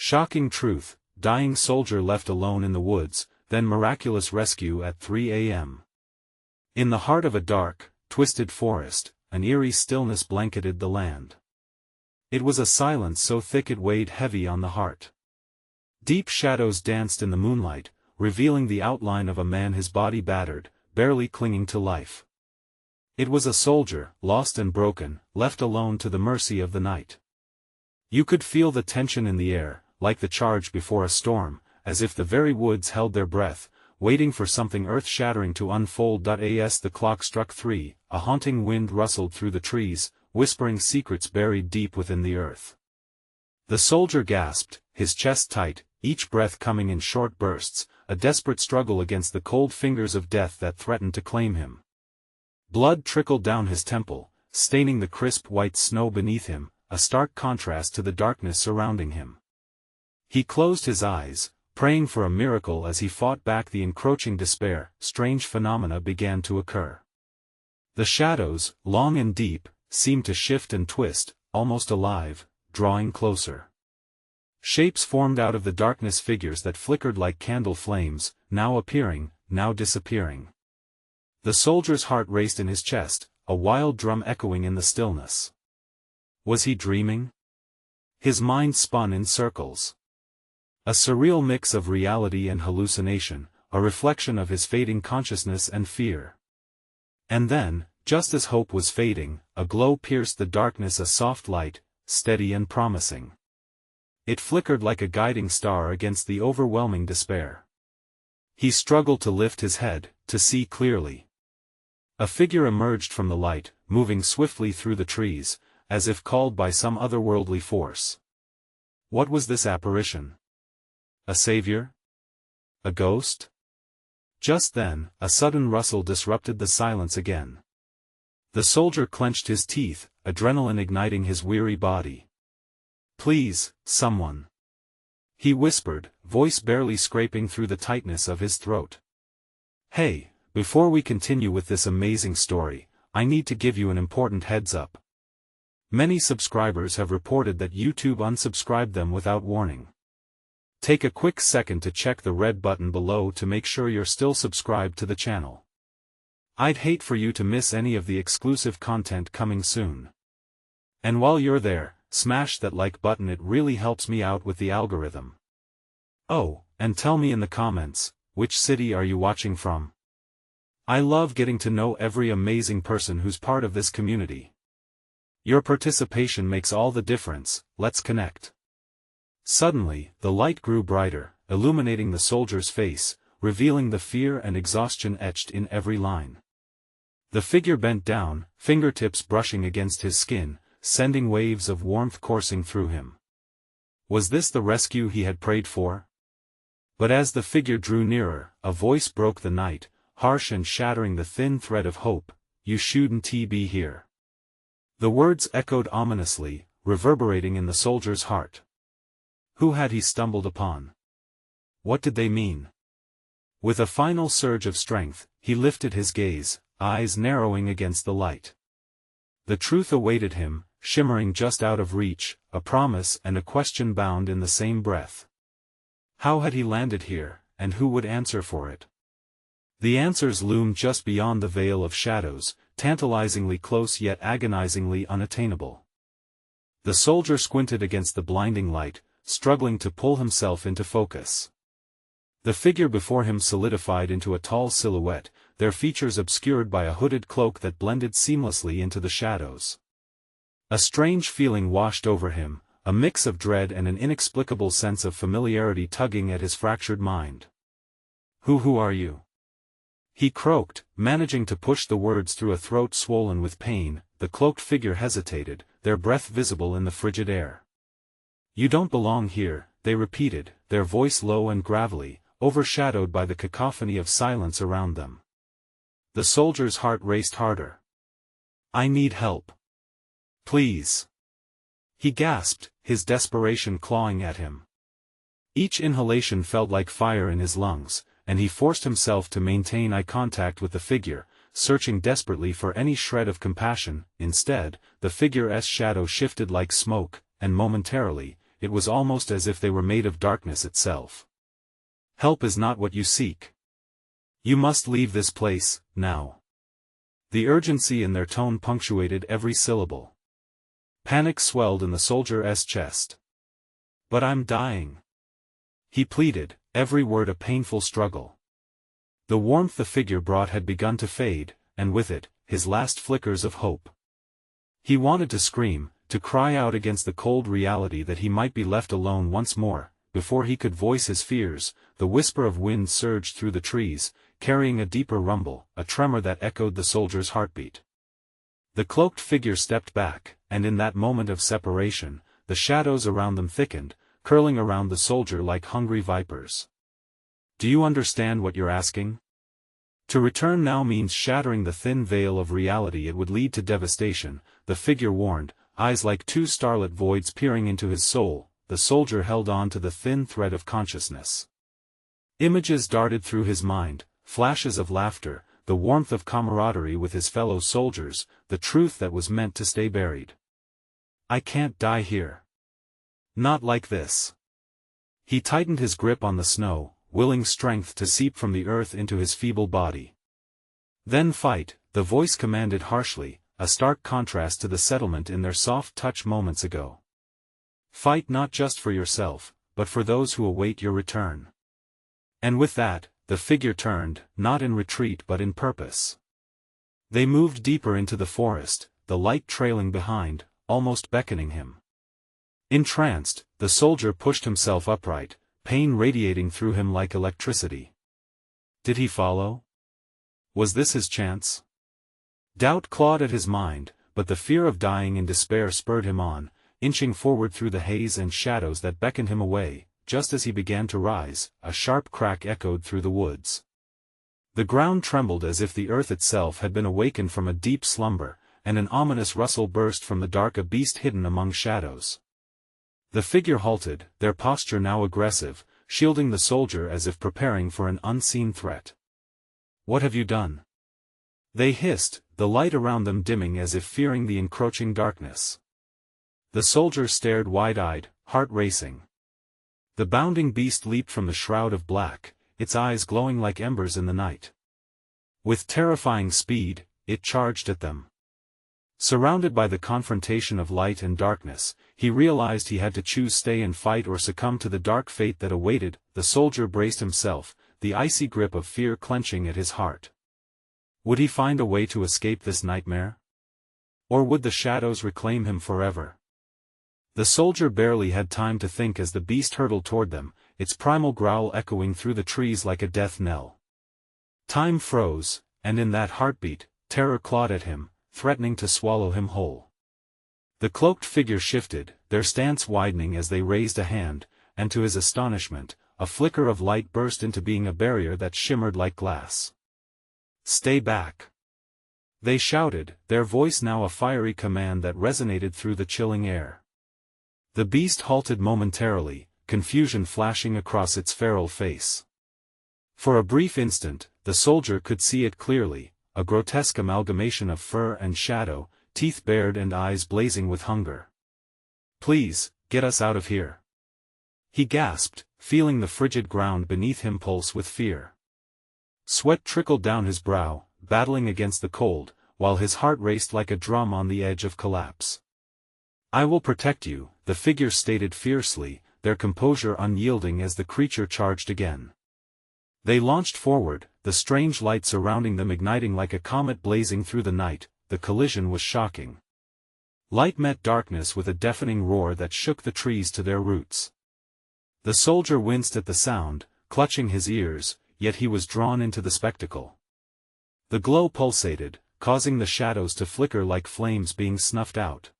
Shocking truth, dying soldier left alone in the woods, then miraculous rescue at 3 a.m. In the heart of a dark, twisted forest, an eerie stillness blanketed the land. It was a silence so thick it weighed heavy on the heart. Deep shadows danced in the moonlight, revealing the outline of a man, his body battered, barely clinging to life. It was a soldier, lost and broken, left alone to the mercy of the night. You could feel the tension in the air, like the charge before a storm, as if the very woods held their breath, waiting for something earth-shattering to unfold. As the clock struck 3, a haunting wind rustled through the trees, whispering secrets buried deep within the earth. The soldier gasped, his chest tight, each breath coming in short bursts, a desperate struggle against the cold fingers of death that threatened to claim him. Blood trickled down his temple, staining the crisp white snow beneath him, a stark contrast to the darkness surrounding him. He closed his eyes, praying for a miracle. As he fought back the encroaching despair, strange phenomena began to occur. The shadows, long and deep, seemed to shift and twist, almost alive, drawing closer. Shapes formed out of the darkness, figures that flickered like candle flames, now appearing, now disappearing. The soldier's heart raced in his chest, a wild drum echoing in the stillness. Was he dreaming? His mind spun in circles. A surreal mix of reality and hallucination, a reflection of his fading consciousness and fear. And then, just as hope was fading, a glow pierced the darkness, a soft light, steady and promising. It flickered like a guiding star against the overwhelming despair. He struggled to lift his head, to see clearly. A figure emerged from the light, moving swiftly through the trees, as if called by some otherworldly force. What was this apparition? A savior? A ghost? Just then, a sudden rustle disrupted the silence again. The soldier clenched his teeth, adrenaline igniting his weary body. "Please, someone," he whispered, voice barely scraping through the tightness of his throat. "Hey, before we continue with this amazing story, I need to give you an important heads up. Many subscribers have reported that YouTube unsubscribed them without warning. Take a quick second to check the red button below to make sure you're still subscribed to the channel. I'd hate for you to miss any of the exclusive content coming soon. And while you're there, smash that like button, it really helps me out with the algorithm. Oh, and tell me in the comments, which city are you watching from? I love getting to know every amazing person who's part of this community. Your participation makes all the difference. Let's connect." Suddenly, the light grew brighter, illuminating the soldier's face, revealing the fear and exhaustion etched in every line. The figure bent down, fingertips brushing against his skin, sending waves of warmth coursing through him. Was this the rescue he had prayed for? But as the figure drew nearer, a voice broke the night, harsh and shattering the thin thread of hope. "You shouldn't be here." The words echoed ominously, reverberating in the soldier's heart. Who had he stumbled upon? What did they mean? With a final surge of strength, he lifted his gaze, eyes narrowing against the light. The truth awaited him, shimmering just out of reach, a promise and a question bound in the same breath. How had he landed here, and who would answer for it? The answers loomed just beyond the veil of shadows, tantalizingly close yet agonizingly unattainable. The soldier squinted against the blinding light, struggling to pull himself into focus. The figure before him solidified into a tall silhouette, their features obscured by a hooded cloak that blended seamlessly into the shadows. A strange feeling washed over him, a mix of dread and an inexplicable sense of familiarity tugging at his fractured mind. Who are you?" he croaked, managing to push the words through a throat swollen with pain. The cloaked figure hesitated, their breath visible in the frigid air. "You don't belong here," they repeated, their voice low and gravelly, overshadowed by the cacophony of silence around them. The soldier's heart raced harder. "I need help. Please," he gasped, his desperation clawing at him. Each inhalation felt like fire in his lungs, and he forced himself to maintain eye contact with the figure, searching desperately for any shred of compassion. Instead, the figure's shadow shifted like smoke, and momentarily, it was almost as if they were made of darkness itself. Help is not what you seek. You must leave this place, now. The urgency in their tone punctuated every syllable. Panic swelled in the soldier's chest. But I'm dying. He pleaded, every word a painful struggle. The warmth the figure brought had begun to fade, and with it, his last flickers of hope. He wanted to scream, to cry out against the cold reality that he might be left alone once more. Before he could voice his fears, the whisper of wind surged through the trees, carrying a deeper rumble, a tremor that echoed the soldier's heartbeat. The cloaked figure stepped back, and in that moment of separation, the shadows around them thickened, curling around the soldier like hungry vipers. Do you understand what you're asking? To return now means shattering the thin veil of reality. It would lead to devastation, the figure warned, eyes like two starlit voids peering into his soul. The soldier held on to the thin thread of consciousness. Images darted through his mind, flashes of laughter, the warmth of camaraderie with his fellow soldiers, the truth that was meant to stay buried. I can't die here. Not like this. He tightened his grip on the snow, willing strength to seep from the earth into his feeble body. Then fight, the voice commanded harshly, a stark contrast to the settlement in their soft touch moments ago. Fight not just for yourself, but for those who await your return. And with that, the figure turned, not in retreat but in purpose. They moved deeper into the forest, the light trailing behind, almost beckoning him. Entranced, the soldier pushed himself upright, pain radiating through him like electricity. Did he follow? Was this his chance? Doubt clawed at his mind, but the fear of dying in despair spurred him on, inching forward through the haze and shadows that beckoned him away. Just as he began to rise, a sharp crack echoed through the woods. The ground trembled as if the earth itself had been awakened from a deep slumber, and an ominous rustle burst from the dark, a beast hidden among shadows. The figure halted, their posture now aggressive, shielding the soldier as if preparing for an unseen threat. What have you done? They hissed, the light around them dimming as if fearing the encroaching darkness. The soldier stared wide-eyed, heart racing. The bounding beast leaped from the shroud of black, its eyes glowing like embers in the night. With terrifying speed, it charged at them. Surrounded by the confrontation of light and darkness, he realized he had to choose: stay and fight or succumb to the dark fate that awaited. The soldier braced himself, the icy grip of fear clenching at his heart. Would he find a way to escape this nightmare? Or would the shadows reclaim him forever? The soldier barely had time to think as the beast hurtled toward them, its primal growl echoing through the trees like a death knell. Time froze, and in that heartbeat, terror clawed at him, threatening to swallow him whole. The cloaked figure shifted, their stance widening as they raised a hand, and to his astonishment, a flicker of light burst into being, a barrier that shimmered like glass. Stay back! They shouted, their voice now a fiery command that resonated through the chilling air. The beast halted momentarily, confusion flashing across its feral face. For a brief instant, the soldier could see it clearly, a grotesque amalgamation of fur and shadow, teeth bared and eyes blazing with hunger. Please, get us out of here. He gasped, feeling the frigid ground beneath him pulse with fear. Sweat trickled down his brow, battling against the cold, while his heart raced like a drum on the edge of collapse. I will protect you, the figure stated fiercely, their composure unyielding as the creature charged again. They launched forward, the strange light surrounding them igniting like a comet blazing through the night. The collision was shocking. Light met darkness with a deafening roar that shook the trees to their roots. The soldier winced at the sound, clutching his ears, yet he was drawn into the spectacle. The glow pulsated, causing the shadows to flicker like flames being snuffed out.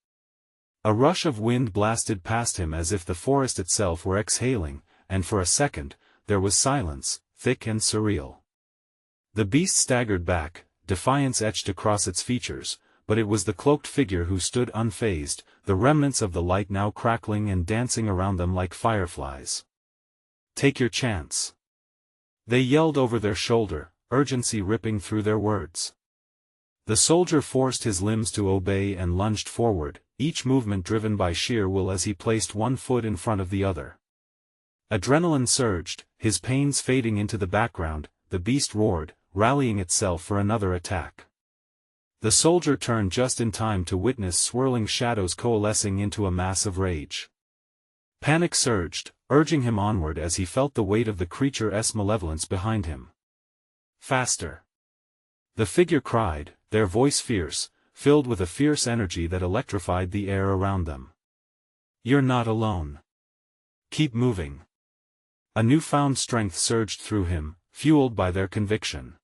A rush of wind blasted past him as if the forest itself were exhaling, and for a second, there was silence, thick and surreal. The beast staggered back, defiance etched across its features, but it was the cloaked figure who stood unfazed, the remnants of the light now crackling and dancing around them like fireflies. Take your chance. They yelled over their shoulder, urgency ripping through their words. The soldier forced his limbs to obey and lunged forward, each movement driven by sheer will as he placed one foot in front of the other. Adrenaline surged, his pains fading into the background. The beast roared, rallying itself for another attack. The soldier turned just in time to witness swirling shadows coalescing into a mass of rage. Panic surged, urging him onward as he felt the weight of the creature's malevolence behind him. Faster! The figure cried, their voice fierce, filled with a fierce energy that electrified the air around them. You're not alone. Keep moving. A newfound strength surged through him, fueled by their conviction.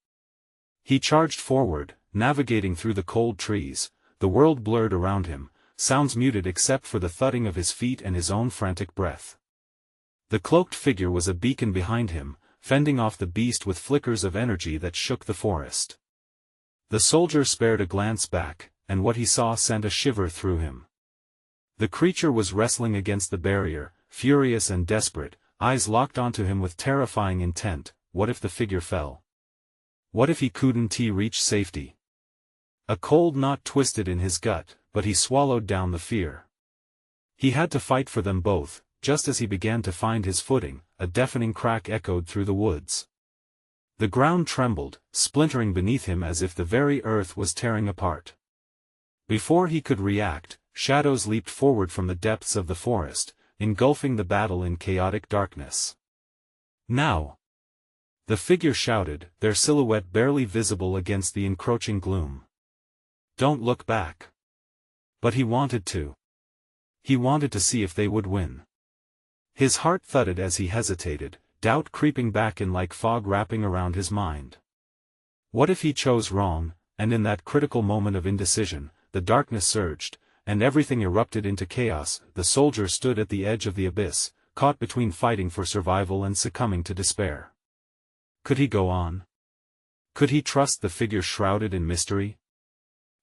He charged forward, navigating through the cold trees, the world blurred around him, sounds muted except for the thudding of his feet and his own frantic breath. The cloaked figure was a beacon behind him, fending off the beast with flickers of energy that shook the forest. The soldier spared a glance back, and what he saw sent a shiver through him. The creature was wrestling against the barrier, furious and desperate, eyes locked onto him with terrifying intent. What if the figure fell? What if he couldn't reach safety? A cold knot twisted in his gut, but he swallowed down the fear. He had to fight for them both. Just as he began to find his footing, a deafening crack echoed through the woods. The ground trembled, splintering beneath him as if the very earth was tearing apart. Before he could react, shadows leaped forward from the depths of the forest, engulfing the battle in chaotic darkness. Now! The figure shouted, their silhouette barely visible against the encroaching gloom. Don't look back. But he wanted to. He wanted to see if they would win. His heart thudded as he hesitated, doubt creeping back in like fog wrapping around his mind. What if he chose wrong? And in that critical moment of indecision, the darkness surged, and everything erupted into chaos. The soldier stood at the edge of the abyss, caught between fighting for survival and succumbing to despair. Could he go on? Could he trust the figure shrouded in mystery?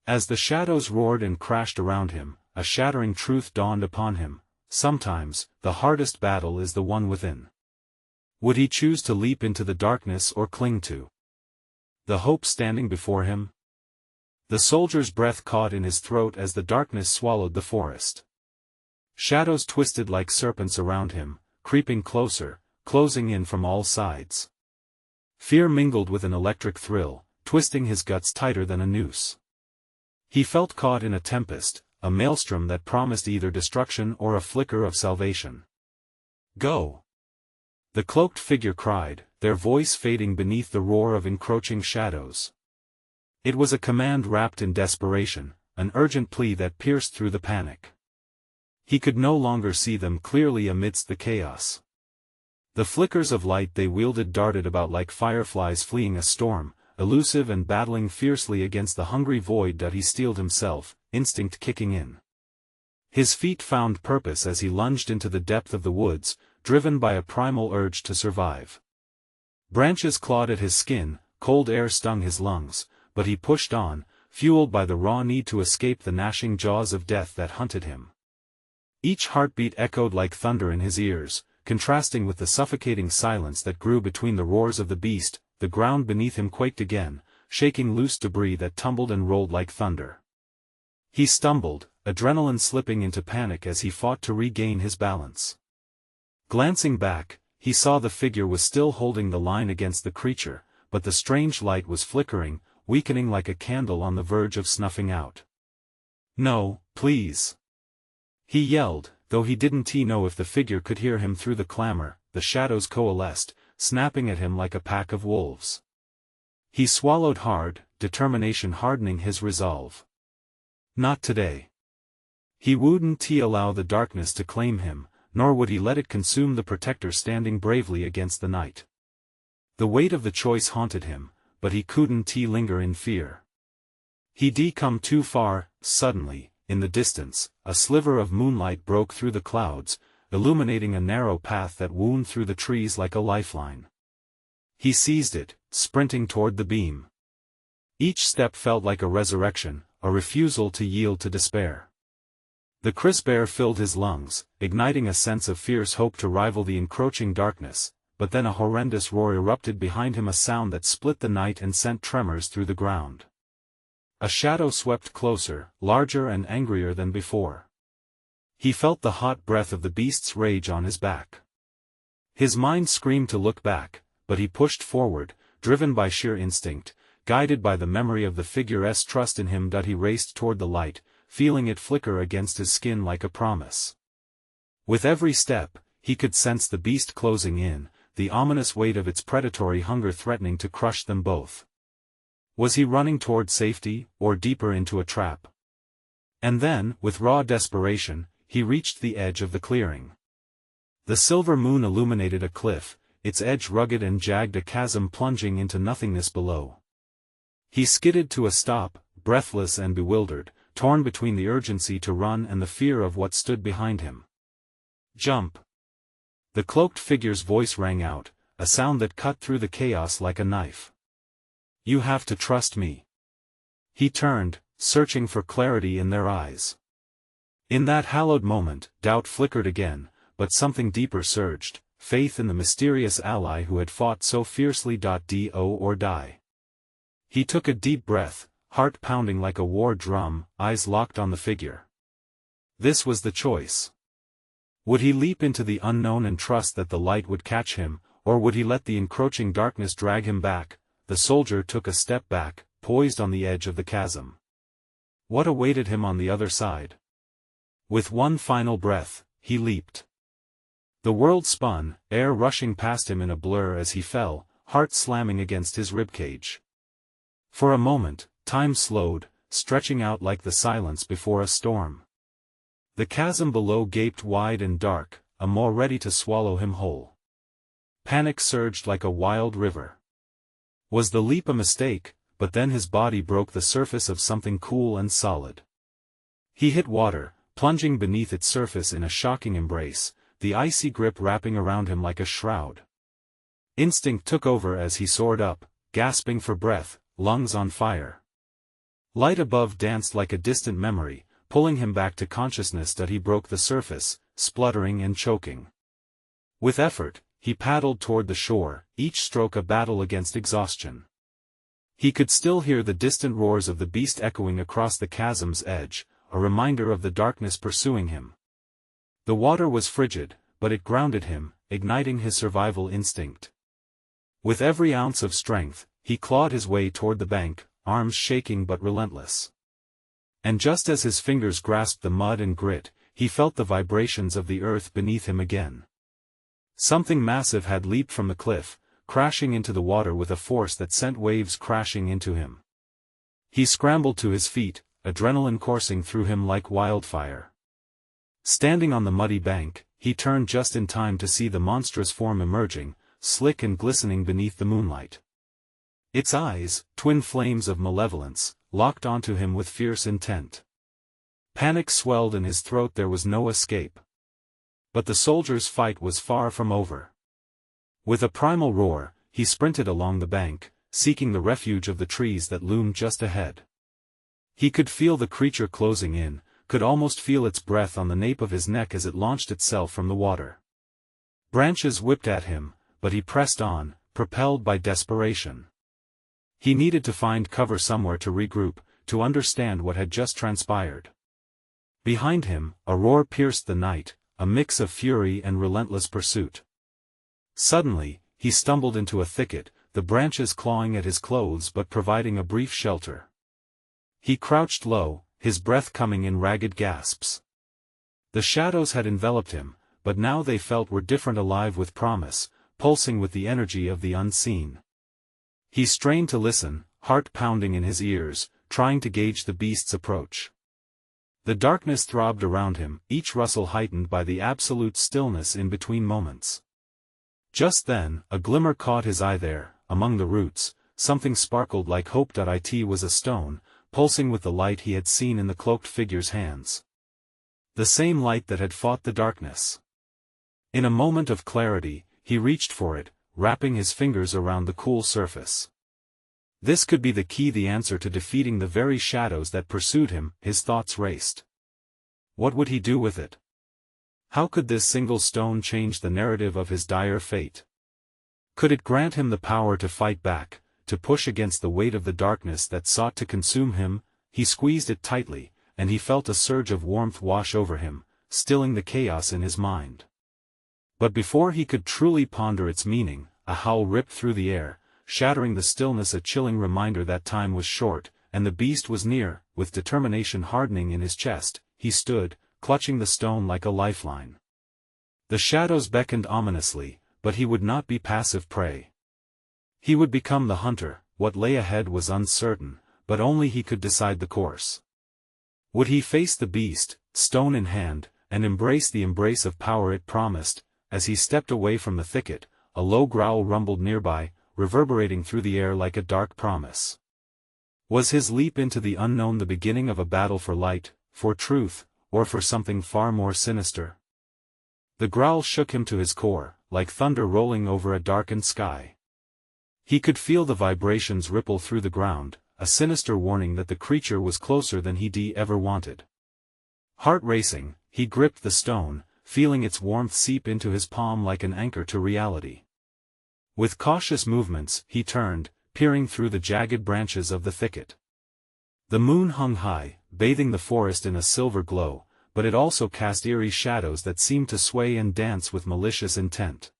As the shadows roared and crashed around him, a shattering truth dawned upon him. Sometimes, the hardest battle is the one within. Would he choose to leap into the darkness or cling to the hope standing before him? The soldier's breath caught in his throat as the darkness swallowed the forest. Shadows twisted like serpents around him, creeping closer, closing in from all sides. Fear mingled with an electric thrill, twisting his guts tighter than a noose. He felt caught in a tempest, a maelstrom that promised either destruction or a flicker of salvation. Go! The cloaked figure cried, their voice fading beneath the roar of encroaching shadows. It was a command wrapped in desperation, an urgent plea that pierced through the panic. He could no longer see them clearly amidst the chaos. The flickers of light they wielded darted about like fireflies fleeing a storm, elusive and battling fiercely against the hungry void that he steeled himself, instinct kicking in. His feet found purpose as he lunged into the depth of the woods, driven by a primal urge to survive. Branches clawed at his skin, cold air stung his lungs, but he pushed on, fueled by the raw need to escape the gnashing jaws of death that hunted him. Each heartbeat echoed like thunder in his ears, contrasting with the suffocating silence that grew between the roars of the beast. The ground beneath him quaked again, shaking loose debris that tumbled and rolled like thunder. He stumbled, adrenaline slipping into panic as he fought to regain his balance. Glancing back, he saw the figure was still holding the line against the creature, but the strange light was flickering, weakening like a candle on the verge of snuffing out. No, please! He yelled, though he didn't know if the figure could hear him through the clamor. The shadows coalesced, snapping at him like a pack of wolves. He swallowed hard, determination hardening his resolve. Not today. He wouldn't allow the darkness to claim him, nor would he let it consume the protector standing bravely against the night. The weight of the choice haunted him, but he couldn't linger in fear. He'd come too far. Suddenly, in the distance, a sliver of moonlight broke through the clouds, illuminating a narrow path that wound through the trees like a lifeline. He seized it, sprinting toward the beam. Each step felt like a resurrection, a refusal to yield to despair. The crisp air filled his lungs, igniting a sense of fierce hope to rival the encroaching darkness, but then a horrendous roar erupted behind him, a sound that split the night and sent tremors through the ground. A shadow swept closer, larger and angrier than before. He felt the hot breath of the beast's rage on his back. His mind screamed to look back, but he pushed forward, driven by sheer instinct, guided by the memory of the figure's trust in him. He raced toward the light, feeling it flicker against his skin like a promise. With every step, he could sense the beast closing in, the ominous weight of its predatory hunger threatening to crush them both. Was he running toward safety, or deeper into a trap? And then, with raw desperation, he reached the edge of the clearing. The silver moon illuminated a cliff, its edge rugged and jagged, a chasm plunging into nothingness below. He skidded to a stop, breathless and bewildered, torn between the urgency to run and the fear of what stood behind him. "Jump!" The cloaked figure's voice rang out, a sound that cut through the chaos like a knife. "You have to trust me." He turned, searching for clarity in their eyes. In that hallowed moment, doubt flickered again, but something deeper surged, faith in the mysterious ally who had fought so fiercely. Do or die. He took a deep breath, heart pounding like a war drum, eyes locked on the figure. This was the choice. Would he leap into the unknown and trust that the light would catch him, or would he let the encroaching darkness drag him back? The soldier took a step back, poised on the edge of the chasm. What awaited him on the other side? With one final breath, he leaped. The world spun, air rushing past him in a blur as he fell, heart slamming against his ribcage. For a moment, time slowed, stretching out like the silence before a storm. The chasm below gaped wide and dark, a maw ready to swallow him whole. Panic surged like a wild river. Was the leap a mistake? But then his body broke the surface of something cool and solid. He hit water, plunging beneath its surface in a shocking embrace, the icy grip wrapping around him like a shroud. Instinct took over as he soared up, gasping for breath, lungs on fire. Light above danced like a distant memory, pulling him back to consciousness. He broke the surface, spluttering and choking. With effort, he paddled toward the shore, each stroke a battle against exhaustion. He could still hear the distant roars of the beast echoing across the chasm's edge, a reminder of the darkness pursuing him. The water was frigid, but it grounded him, igniting his survival instinct. With every ounce of strength, he clawed his way toward the bank, arms shaking but relentless. And just as his fingers grasped the mud and grit, he felt the vibrations of the earth beneath him again. Something massive had leaped from the cliff, crashing into the water with a force that sent waves crashing into him. He scrambled to his feet, adrenaline coursing through him like wildfire. Standing on the muddy bank, he turned just in time to see the monstrous form emerging, slick and glistening beneath the moonlight. Its eyes, twin flames of malevolence, locked onto him with fierce intent. Panic swelled in his throat. There was no escape. But the soldier's fight was far from over. With a primal roar, he sprinted along the bank, seeking the refuge of the trees that loomed just ahead. He could feel the creature closing in, could almost feel its breath on the nape of his neck as it launched itself from the water. Branches whipped at him, but he pressed on, propelled by desperation. He needed to find cover somewhere to regroup, to understand what had just transpired. Behind him, a roar pierced the night, a mix of fury and relentless pursuit. Suddenly, he stumbled into a thicket, the branches clawing at his clothes but providing a brief shelter. He crouched low, his breath coming in ragged gasps. The shadows had enveloped him, but now they felt were different, alive with promise, pulsing with the energy of the unseen. He strained to listen, heart pounding in his ears, trying to gauge the beast's approach. The darkness throbbed around him, each rustle heightened by the absolute stillness in between moments. Just then, a glimmer caught his eye there, among the roots, something sparkled like hope. It was a stone, pulsing with the light he had seen in the cloaked figure's hands. The same light that had fought the darkness. In a moment of clarity, he reached for it, wrapping his fingers around the cool surface. This could be the key, the answer to defeating the very shadows that pursued him. His thoughts raced. What would he do with it? How could this single stone change the narrative of his dire fate? Could it grant him the power to fight back, to push against the weight of the darkness that sought to consume him? he squeezed it tightly, and he felt a surge of warmth wash over him, stilling the chaos in his mind. But before he could truly ponder its meaning, a howl ripped through the air, shattering the stillness, a chilling reminder that time was short, and the beast was near. With determination hardening in his chest, he stood, clutching the stone like a lifeline. The shadows beckoned ominously, but he would not be passive prey. He would become the hunter. What lay ahead was uncertain, but only he could decide the course. Would he face the beast, stone in hand, and embrace the embrace of power it promised? As he stepped away from the thicket, a low growl rumbled nearby, reverberating through the air like a dark promise. Was his leap into the unknown the beginning of a battle for light, for truth, or for something far more sinister? The growl shook him to his core, like thunder rolling over a darkened sky. He could feel the vibrations ripple through the ground, a sinister warning that the creature was closer than he'd ever wanted. Heart racing, he gripped the stone, feeling its warmth seep into his palm like an anchor to reality. With cautious movements, he turned, peering through the jagged branches of the thicket. The moon hung high, bathing the forest in a silver glow, but it also cast eerie shadows that seemed to sway and dance with malicious intent.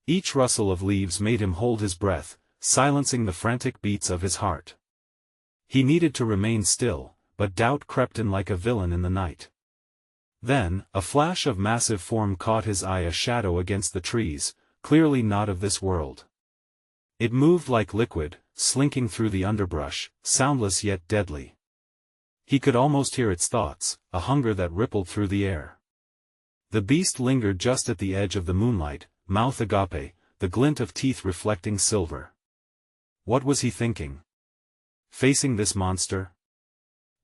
Each rustle of leaves made him hold his breath, silencing the frantic beats of his heart. He needed to remain still, but doubt crept in like a villain in the night. Then, a flash of massive form caught his eye, a shadow against the trees, clearly not of this world. It moved like liquid, slinking through the underbrush, soundless yet deadly. He could almost hear its thoughts, a hunger that rippled through the air. The beast lingered just at the edge of the moonlight, mouth agape, the glint of teeth reflecting silver. What was he thinking? Facing this monster?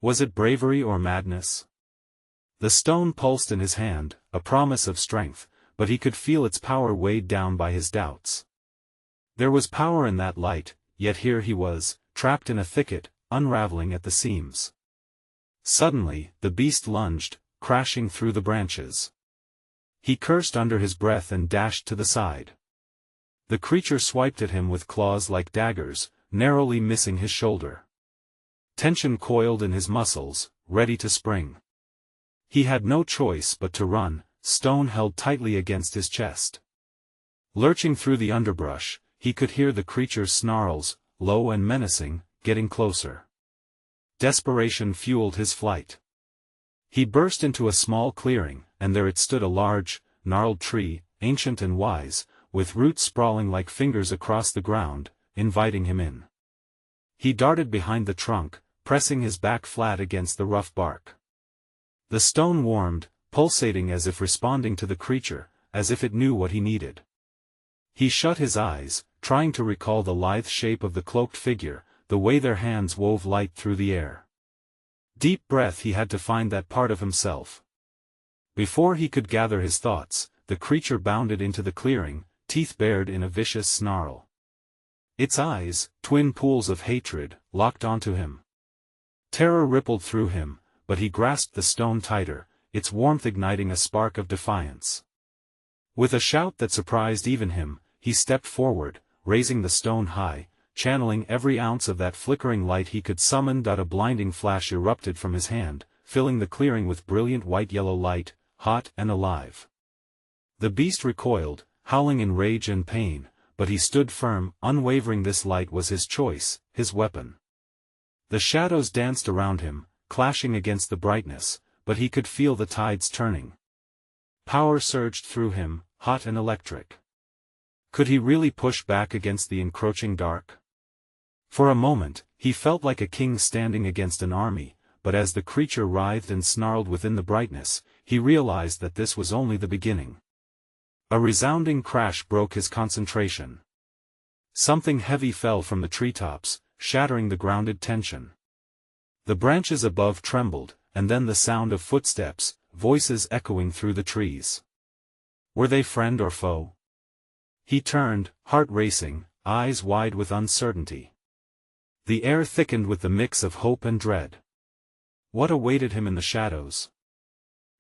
Was it bravery or madness? The stone pulsed in his hand, a promise of strength, but he could feel its power weighed down by his doubts. There was power in that light, yet here he was, trapped in a thicket, unraveling at the seams. Suddenly, the beast lunged, crashing through the branches. He cursed under his breath and dashed to the side. The creature swiped at him with claws like daggers, narrowly missing his shoulder. Tension coiled in his muscles, ready to spring. He had no choice but to run, stone held tightly against his chest. Lurching through the underbrush, he could hear the creature's snarls, low and menacing, getting closer. Desperation fueled his flight. He burst into a small clearing, and there it stood, a large, gnarled tree, ancient and wise, with roots sprawling like fingers across the ground, inviting him in. He darted behind the trunk, pressing his back flat against the rough bark. The stone warmed, pulsating as if responding to the creature, as if it knew what he needed. He shut his eyes, trying to recall the lithe shape of the cloaked figure, the way their hands wove light through the air. Deep breath, he had to find that part of himself. Before he could gather his thoughts, the creature bounded into the clearing, teeth bared in a vicious snarl. Its eyes, twin pools of hatred, locked onto him. Terror rippled through him, but he grasped the stone tighter, its warmth igniting a spark of defiance. With a shout that surprised even him, he stepped forward, raising the stone high, channeling every ounce of that flickering light he could summon. A blinding flash erupted from his hand, filling the clearing with brilliant white-yellow light, hot and alive. The beast recoiled, howling in rage and pain, but he stood firm, unwavering. This light was his choice, his weapon. The shadows danced around him, clashing against the brightness, but he could feel the tides turning. Power surged through him, hot and electric. Could he really push back against the encroaching dark? For a moment, he felt like a king standing against an army, but as the creature writhed and snarled within the brightness, he realized that this was only the beginning. A resounding crash broke his concentration. Something heavy fell from the treetops, shattering the grounded tension. The branches above trembled, and then the sound of footsteps, voices echoing through the trees. Were they friend or foe? He turned, heart racing, eyes wide with uncertainty. The air thickened with the mix of hope and dread. What awaited him in the shadows?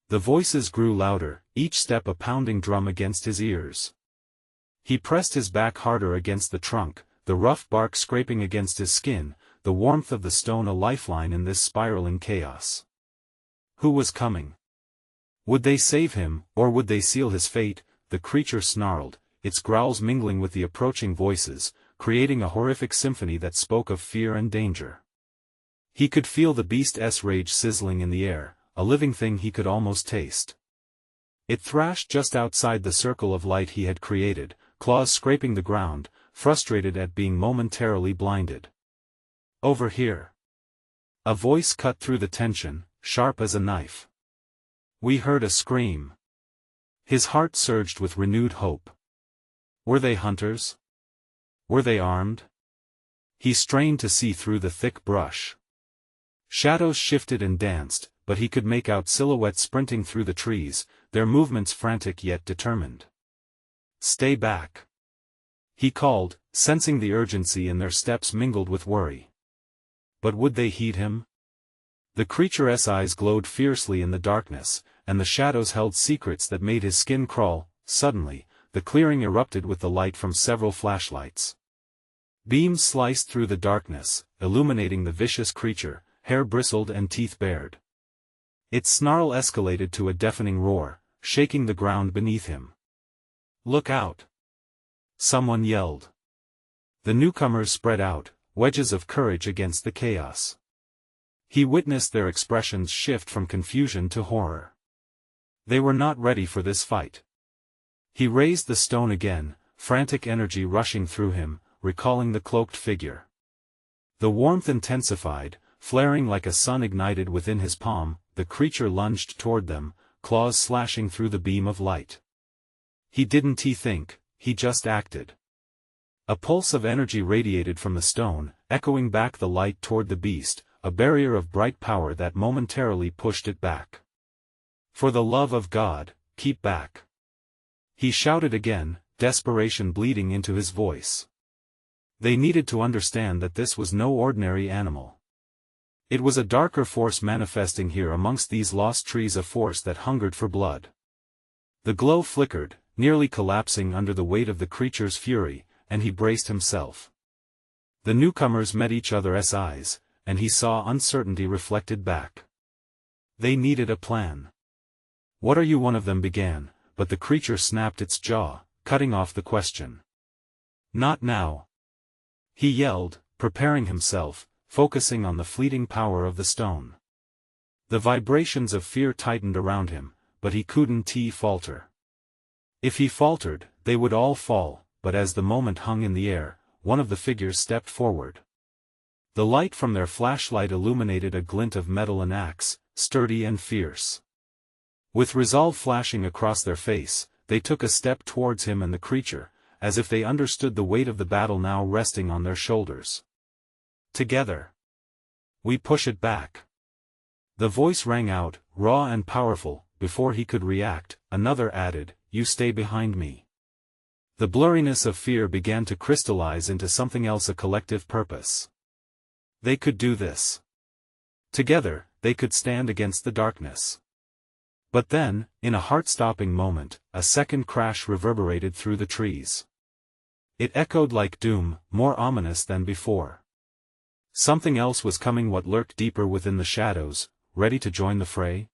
The voices grew louder, each step a pounding drum against his ears. He pressed his back harder against the trunk, the rough bark scraping against his skin, the warmth of the stone a lifeline in this spiraling chaos. Who was coming? Would they save him, or would they seal his fate? The creature snarled, its growls mingling with the approaching voices, creating a horrific symphony that spoke of fear and danger. He could feel the beast's rage sizzling in the air, a living thing he could almost taste. It thrashed just outside the circle of light he had created, claws scraping the ground, frustrated at being momentarily blinded. Over here. A voice cut through the tension, sharp as a knife. We heard a scream. His heart surged with renewed hope. Were they hunters? Were they armed? He strained to see through the thick brush. Shadows shifted and danced, but he could make out silhouettes sprinting through the trees, their movements frantic yet determined. Stay back. He called, sensing the urgency in their steps mingled with worry. But would they heed him? The creature's eyes glowed fiercely in the darkness, and the shadows held secrets that made his skin crawl. Suddenly, the clearing erupted with the light from several flashlights. Beams sliced through the darkness, illuminating the vicious creature, hair bristled and teeth bared. Its snarl escalated to a deafening roar, shaking the ground beneath him. Look out! Someone yelled. The newcomers spread out, wedges of courage against the chaos. He witnessed their expressions shift from confusion to horror. They were not ready for this fight. He raised the stone again, frantic energy rushing through him, recalling the cloaked figure. The warmth intensified, flaring like a sun ignited within his palm. The creature lunged toward them, claws slashing through the beam of light. He didn't think, he just acted. A pulse of energy radiated from the stone, echoing back the light toward the beast, a barrier of bright power that momentarily pushed it back. For the love of God, keep back. He shouted again, desperation bleeding into his voice. They needed to understand that this was no ordinary animal. It was a darker force manifesting here amongst these lost trees, a force that hungered for blood. The glow flickered, nearly collapsing under the weight of the creature's fury, and he braced himself. The newcomers met each other's eyes, and he saw uncertainty reflected back. They needed a plan. What are you? One of them began, but the creature snapped its jaw, cutting off the question. Not now. He yelled, preparing himself, focusing on the fleeting power of the stone. The vibrations of fear tightened around him, but he couldn't falter. If he faltered, they would all fall, but as the moment hung in the air, one of the figures stepped forward. The light from their flashlight illuminated a glint of metal and axe, sturdy and fierce. With resolve flashing across their face, they took a step towards him and the creature, as if they understood the weight of the battle now resting on their shoulders. Together. We push it back. The voice rang out, raw and powerful. Before he could react, another added, you stay behind me. The blurriness of fear began to crystallize into something else, a collective purpose. They could do this. Together, they could stand against the darkness. But then, in a heart-stopping moment, a second crash reverberated through the trees. It echoed like doom, more ominous than before. Something else was coming, what lurked deeper within the shadows, ready to join the fray?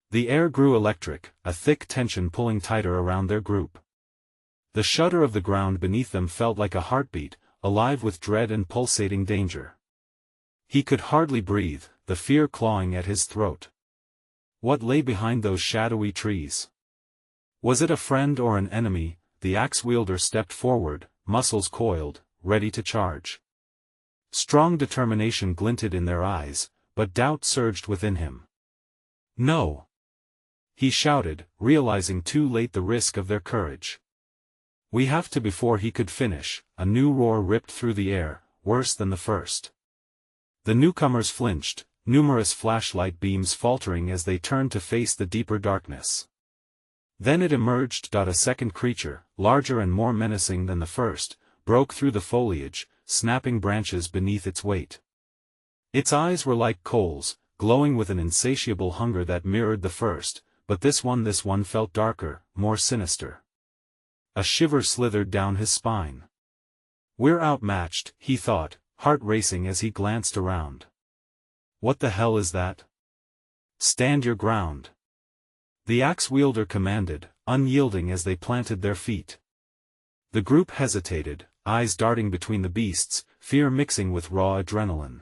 The air grew electric, a thick tension pulling tighter around their group. The shudder of the ground beneath them felt like a heartbeat, alive with dread and pulsating danger. He could hardly breathe, the fear clawing at his throat. What lay behind those shadowy trees? Was it a friend or an enemy? The axe-wielder stepped forward, muscles coiled, ready to charge. Strong determination glinted in their eyes, but doubt surged within him. No! He shouted, realizing too late the risk of their courage. We have to. Before he could finish, a new roar ripped through the air, worse than the first. The newcomers flinched, numerous flashlight beams faltering as they turned to face the deeper darkness. Then it emerged. A second creature, larger and more menacing than the first, broke through the foliage, snapping branches beneath its weight. Its eyes were like coals, glowing with an insatiable hunger that mirrored the first, but this one felt darker, more sinister. A shiver slithered down his spine. We're outmatched, he thought, heart racing as he glanced around. What the hell is that? Stand your ground. The axe-wielder commanded, unyielding as they planted their feet. The group hesitated, eyes darting between the beasts, fear mixing with raw adrenaline.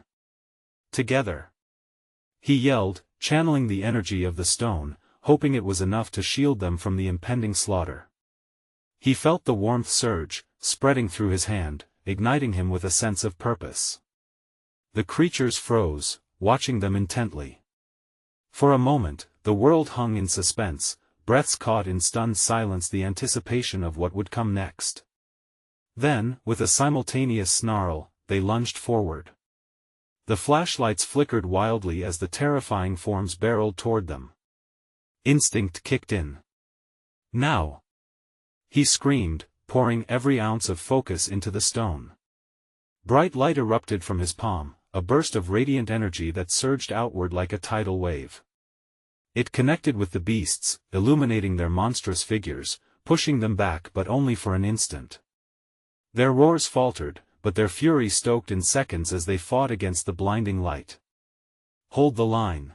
Together! He yelled, channeling the energy of the stone, hoping it was enough to shield them from the impending slaughter. He felt the warmth surge, spreading through his hand, igniting him with a sense of purpose. The creatures froze, watching them intently. For a moment, the world hung in suspense, breaths caught in stunned silence, the anticipation of what would come next. Then, with a simultaneous snarl, they lunged forward. The flashlights flickered wildly as the terrifying forms barreled toward them. Instinct kicked in. Now! He screamed, pouring every ounce of focus into the stone. Bright light erupted from his palm, a burst of radiant energy that surged outward like a tidal wave. It connected with the beasts, illuminating their monstrous figures, pushing them back but only for an instant. Their roars faltered, but their fury stoked in seconds as they fought against the blinding light. Hold the line.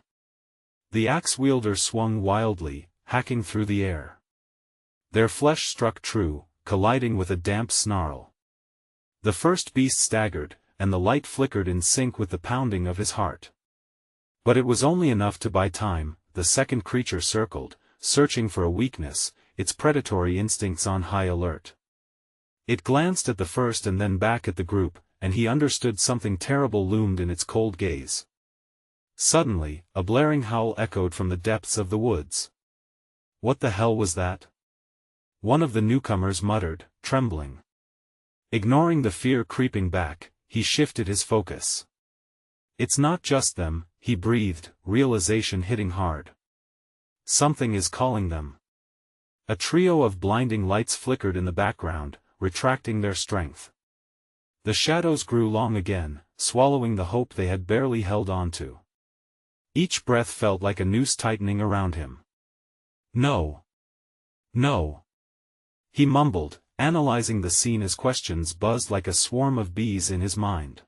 The axe-wielder swung wildly, hacking through the air. Their flesh struck true, colliding with a damp snarl. The first beast staggered, and the light flickered in sync with the pounding of his heart. But it was only enough to buy time. The second creature circled, searching for a weakness, its predatory instincts on high alert. It glanced at the first and then back at the group, and he understood something terrible loomed in its cold gaze. Suddenly, a blaring howl echoed from the depths of the woods. What the hell was that? One of the newcomers muttered, trembling. Ignoring the fear creeping back, he shifted his focus. It's not just them, he breathed, realization hitting hard. Something is calling them. A trio of blinding lights flickered in the background, retracting their strength. The shadows grew long again, swallowing the hope they had barely held on to. Each breath felt like a noose tightening around him. No. No. He mumbled, analyzing the scene as questions buzzed like a swarm of bees in his mind.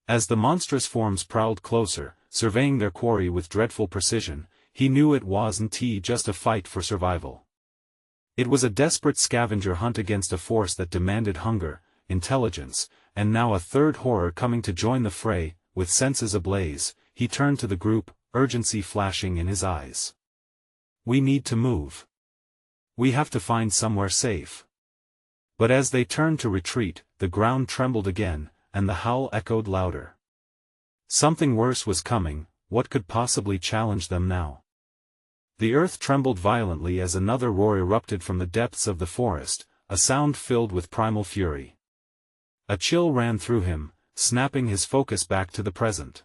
As the monstrous forms prowled closer, surveying their quarry with dreadful precision, he knew it wasn't just a fight for survival. It was a desperate scavenger hunt against a force that demanded hunger, intelligence, and now a third horror coming to join the fray. With senses ablaze, he turned to the group, urgency flashing in his eyes. We need to move. We have to find somewhere safe. But as they turned to retreat, the ground trembled again, and the howl echoed louder. Something worse was coming. What could possibly challenge them now? The earth trembled violently as another roar erupted from the depths of the forest, a sound filled with primal fury. A chill ran through him, snapping his focus back to the present.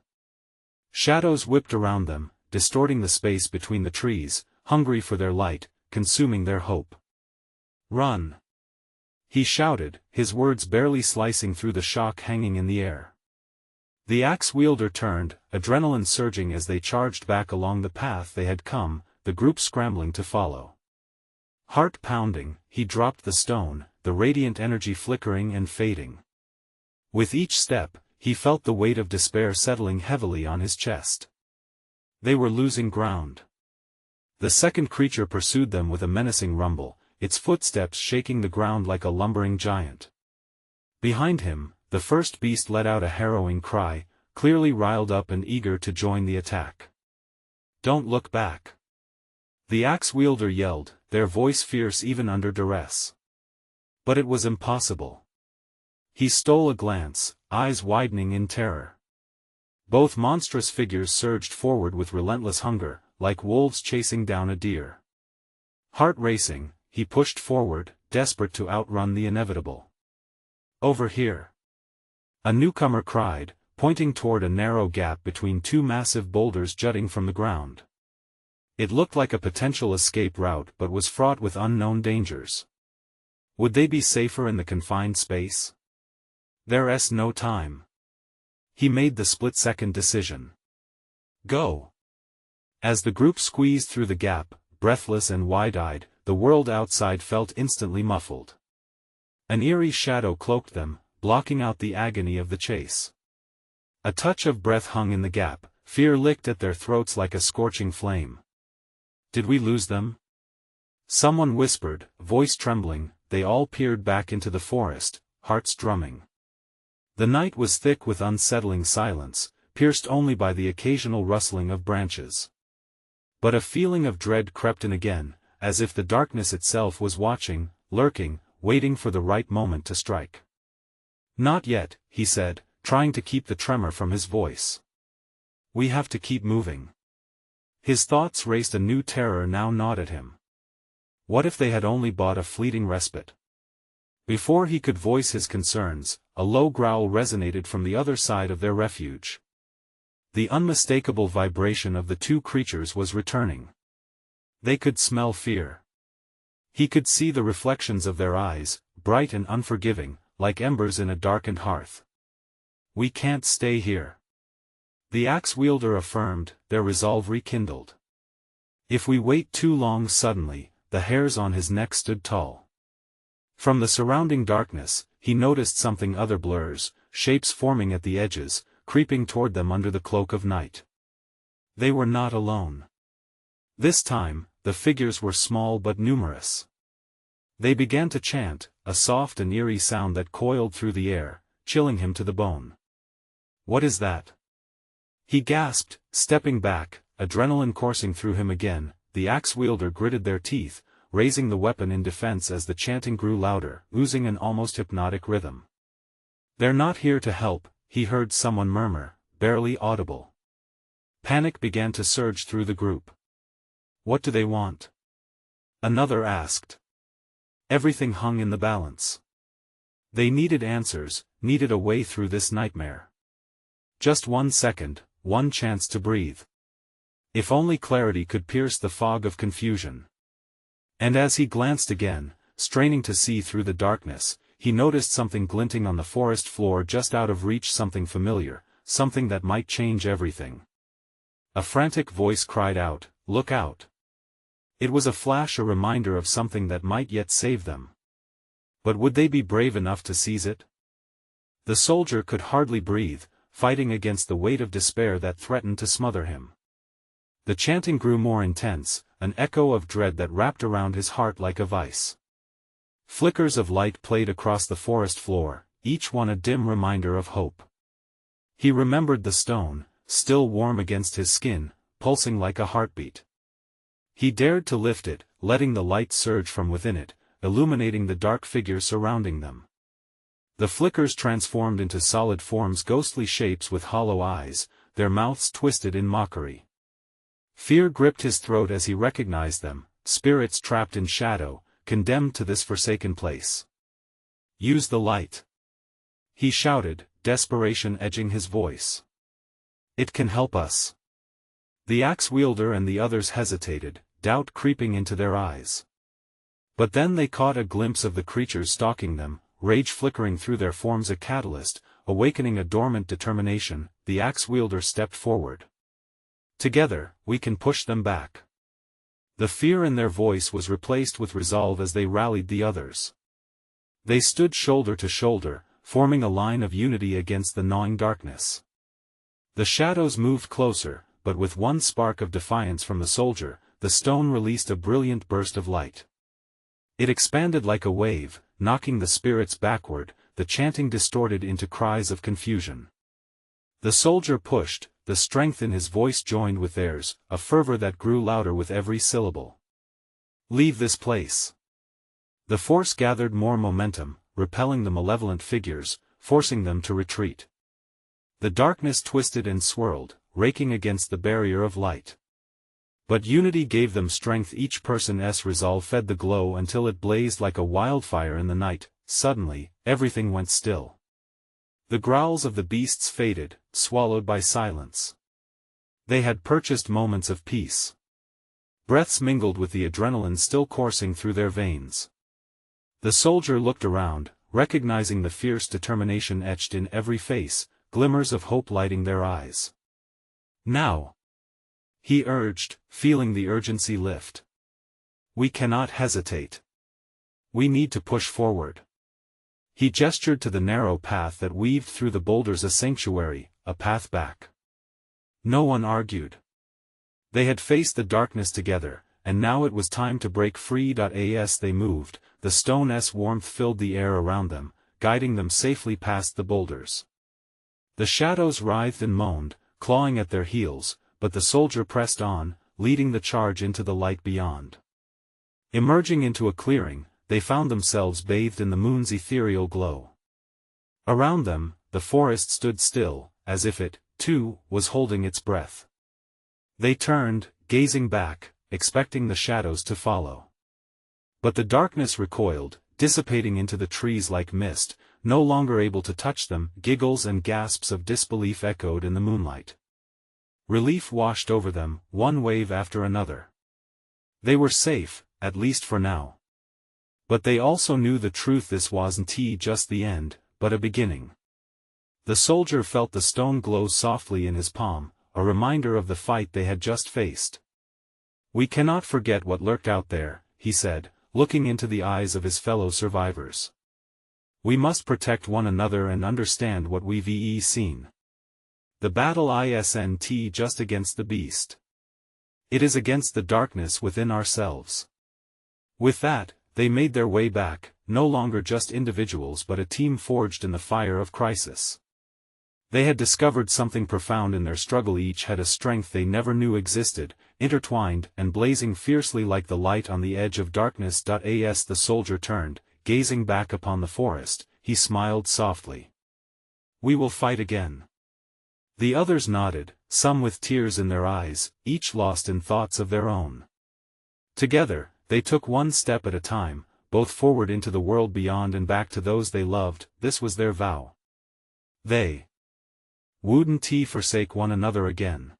Shadows whipped around them, distorting the space between the trees, hungry for their light, consuming their hope. Run! He shouted, his words barely slicing through the shock hanging in the air. The axe-wielder turned, adrenaline surging as they charged back along the path they had come, the group scrambling to follow. Heart pounding, he dropped the stone, the radiant energy flickering and fading. With each step, he felt the weight of despair settling heavily on his chest. They were losing ground. The second creature pursued them with a menacing rumble, its footsteps shaking the ground like a lumbering giant. Behind him, the first beast let out a harrowing cry, clearly riled up and eager to join the attack. Don't look back. The axe-wielder yelled, their voice fierce even under duress. But it was impossible. He stole a glance, eyes widening in terror. Both monstrous figures surged forward with relentless hunger, like wolves chasing down a deer. Heart racing, he pushed forward, desperate to outrun the inevitable. Over here! A newcomer cried, pointing toward a narrow gap between two massive boulders jutting from the ground. It looked like a potential escape route but was fraught with unknown dangers. Would they be safer in the confined space? There's no time. He made the split-second decision. Go! As the group squeezed through the gap, breathless and wide-eyed, the world outside felt instantly muffled. An eerie shadow cloaked them, blocking out the agony of the chase. A touch of breath hung in the gap, fear licked at their throats like a scorching flame. Did we lose them? Someone whispered, voice trembling. They all peered back into the forest, hearts drumming. The night was thick with unsettling silence, pierced only by the occasional rustling of branches. But a feeling of dread crept in again, as if the darkness itself was watching, lurking, waiting for the right moment to strike. Not yet, he said, trying to keep the tremor from his voice. We have to keep moving. His thoughts raced. A new terror now gnawed at him. What if they had only bought a fleeting respite? Before he could voice his concerns, a low growl resonated from the other side of their refuge. The unmistakable vibration of the two creatures was returning. They could smell fear. He could see the reflections of their eyes, bright and unforgiving, like embers in a darkened hearth. We can't stay here. The axe-wielder affirmed, their resolve rekindled. If we wait too long. Suddenly, the hairs on his neck stood tall. From the surrounding darkness, he noticed something. Other blurs, shapes forming at the edges, creeping toward them under the cloak of night. They were not alone. This time, the figures were small but numerous. They began to chant, a soft and eerie sound that coiled through the air, chilling him to the bone. What is that? He gasped, stepping back, adrenaline coursing through him again. The axe-wielder gritted their teeth, raising the weapon in defense as the chanting grew louder, oozing an almost hypnotic rhythm. They're not here to help, he heard someone murmur, barely audible. Panic began to surge through the group. What do they want? Another asked. Everything hung in the balance. They needed answers, needed a way through this nightmare. Just 1 second, one chance to breathe. If only clarity could pierce the fog of confusion. And as he glanced again, straining to see through the darkness, he noticed something glinting on the forest floor just out of reach. Something familiar, something that might change everything. A frantic voice cried out, "Look out!" It was a flash, a reminder of something that might yet save them. But would they be brave enough to seize it? The soldier could hardly breathe, fighting against the weight of despair that threatened to smother him. The chanting grew more intense, an echo of dread that wrapped around his heart like a vice. Flickers of light played across the forest floor, each one a dim reminder of hope. He remembered the stone, still warm against his skin, pulsing like a heartbeat. He dared to lift it, letting the light surge from within it, illuminating the dark figures surrounding them. The flickers transformed into solid forms, ghostly shapes with hollow eyes, their mouths twisted in mockery. Fear gripped his throat as he recognized them, spirits trapped in shadow, condemned to this forsaken place. Use the light. He shouted, desperation edging his voice. It can help us. The axe-wielder and the others hesitated, doubt creeping into their eyes. But then they caught a glimpse of the creatures stalking them, rage flickering through their forms, a catalyst, awakening a dormant determination. The axe-wielder stepped forward. Together, we can push them back. The fear in their voice was replaced with resolve as they rallied the others. They stood shoulder to shoulder, forming a line of unity against the gnawing darkness. The shadows moved closer, but with one spark of defiance from the soldier, the stone released a brilliant burst of light. It expanded like a wave, knocking the spirits backward, the chanting distorted into cries of confusion. The soldier pushed, the strength in his voice joined with theirs, a fervor that grew louder with every syllable. Leave this place. The force gathered more momentum, repelling the malevolent figures, forcing them to retreat. The darkness twisted and swirled, raking against the barrier of light. But unity gave them strength. Each person's resolve fed the glow until it blazed like a wildfire in the night. Suddenly, everything went still. The growls of the beasts faded, swallowed by silence. They had purchased moments of peace. Breaths mingled with the adrenaline still coursing through their veins. The soldier looked around, recognizing the fierce determination etched in every face, glimmers of hope lighting their eyes. Now, he urged, feeling the urgency lift. We cannot hesitate. We need to push forward. He gestured to the narrow path that weaved through the boulders, a sanctuary, a path back. No one argued. They had faced the darkness together, and now it was time to break free. As they moved, the stone's warmth filled the air around them, guiding them safely past the boulders. The shadows writhed and moaned, clawing at their heels, but the soldier pressed on, leading the charge into the light beyond. Emerging into a clearing, they found themselves bathed in the moon's ethereal glow. Around them, the forest stood still, as if it, too, was holding its breath. They turned, gazing back, expecting the shadows to follow. But the darkness recoiled, dissipating into the trees like mist, no longer able to touch them. Giggles and gasps of disbelief echoed in the moonlight. Relief washed over them, one wave after another. They were safe, at least for now. But they also knew the truth: this wasn't just the end, but a beginning. The soldier felt the stone glow softly in his palm, a reminder of the fight they had just faced. "We cannot forget what lurked out there," he said, looking into the eyes of his fellow survivors. "We must protect one another and understand what we've seen. The battle isn't just against the beast. It is against the darkness within ourselves." With that, they made their way back, no longer just individuals but a team forged in the fire of crisis. They had discovered something profound in their struggle. Each had a strength they never knew existed, intertwined and blazing fiercely like the light on the edge of darkness. As the soldier turned, gazing back upon the forest, he smiled softly. "We will fight again." The others nodded, some with tears in their eyes, each lost in thoughts of their own. Together, they took one step at a time, both forward into the world beyond and back to those they loved. This was their vow. They wouldn't forsake one another again.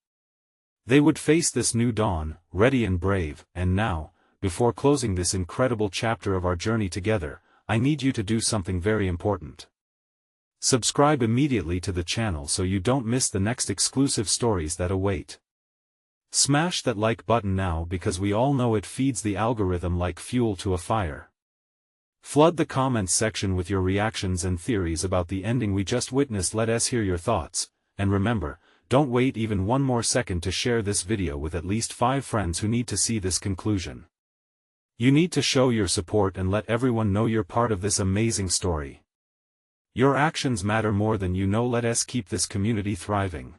They would face this new dawn, ready and brave. And now, before closing this incredible chapter of our journey together, I need you to do something very important. Subscribe immediately to the channel so you don't miss the next exclusive stories that await. Smash that like button now, because we all know it feeds the algorithm like fuel to a fire. Flood the comments section with your reactions and theories about the ending we just witnessed. Let us hear your thoughts, and remember, don't wait even one more second to share this video with at least 5 friends who need to see this conclusion. You need to show your support and let everyone know you're part of this amazing story. Your actions matter more than you know. Let us keep this community thriving.